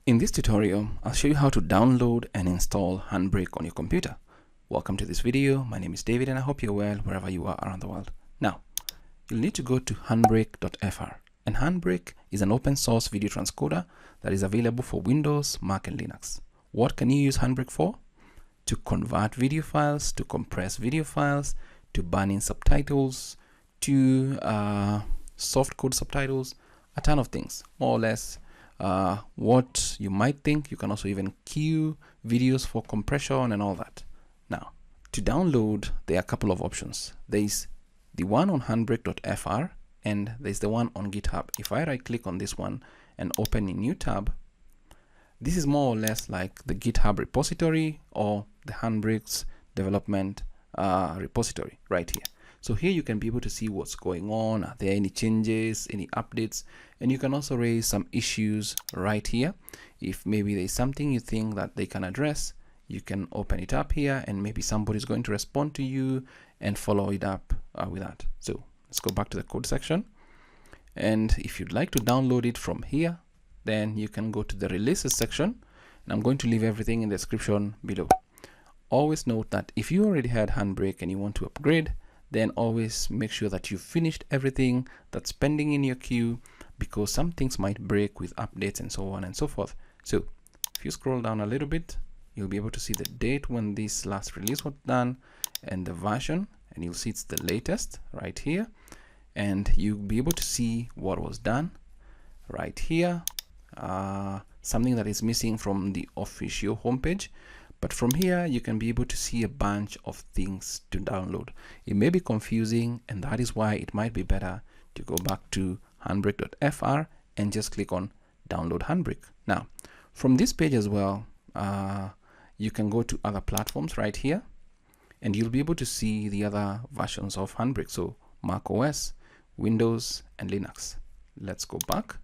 In this tutorial, I'll show you how to download and install HandBrake on your computer. Welcome to this video. My name is David and I hope you're well wherever you are around the world. Now, you'll need to go to handbrake.fr, and HandBrake is an open source video transcoder that is available for Windows, Mac and Linux. What can you use HandBrake for? To convert video files, to compress video files, to burn in subtitles, to softcode subtitles, a ton of things, more or less. What you might think. You can also even queue videos for compression and all that. Now, to download, there are a couple of options. There's the one on handbrake.fr and there's the one on GitHub. If I right click on this one and open a new tab, this is more or less like the GitHub repository or the HandBrake's development repository right here. So here you can be able to see what's going on. Are there any changes, any updates? And you can also raise some issues right here. If maybe there's something you think that they can address, you can open it up here and maybe somebody's going to respond to you and follow it up with that. So let's go back to the code section. And if you'd like to download it from here, then you can go to the releases section. And I'm going to leave everything in the description below. Always note that if you already had HandBrake and you want to upgrade, then always make sure that you've finished everything that's pending in your queue, because some things might break with updates and so on and so forth. So if you scroll down a little bit, you'll be able to see the date when this last release was done and the version, and you'll see it's the latest right here. And you'll be able to see what was done right here. Something that is missing from the official homepage. But from here, you can be able to see a bunch of things to download. It may be confusing, and that is why it might be better to go back to handbrake.fr and just click on download HandBrake. Now, from this page as well, you can go to other platforms right here, and you'll be able to see the other versions of HandBrake. So Mac OS, Windows, and Linux. Let's go back.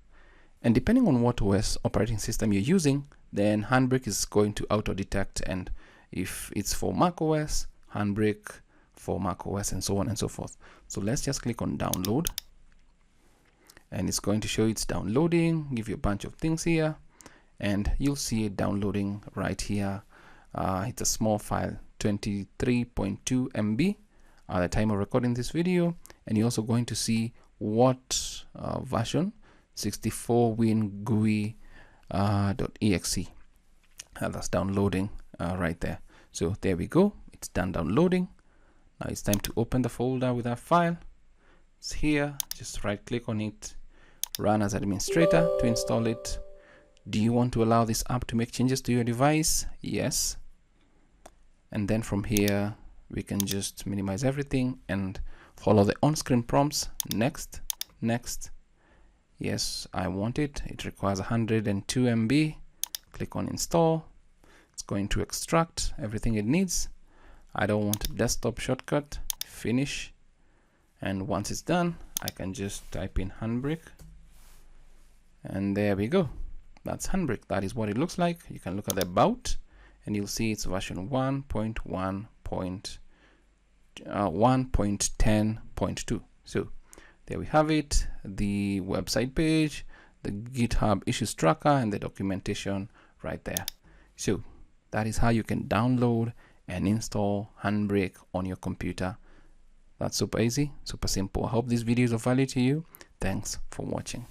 And depending on what OS operating system you're using, then HandBrake is going to auto detect, and if it's for Mac OS, HandBrake for Mac OS, and so on and so forth. So let's just click on download, and it's going to show it's downloading, give you a bunch of things here, and you'll see it downloading right here. It's a small file, 23.2 MB at the time of recording this video, and you're also going to see what version, 64win GUI .exe. That's downloading right there. So there we go, it's done downloading. Now it's time to open the folder with our file. It's here, just right click on it, run as administrator to install it. Do you want to allow this app to make changes to your device? Yes. And then from here we can just minimize everything and follow the on-screen prompts. Next, next. Yes, I want it. It requires 102 MB. Click on install. It's going to extract everything it needs. I don't want a desktop shortcut. Finish. And once it's done, I can just type in HandBrake. And there we go. That's HandBrake. That is what it looks like. You can look at the about and you'll see it's version 1.10.2. So there we have it, the website page, the GitHub issues tracker, and the documentation right there. So that is how you can download and install HandBrake on your computer. That's super easy, super simple. I hope this video is of value to you. Thanks for watching.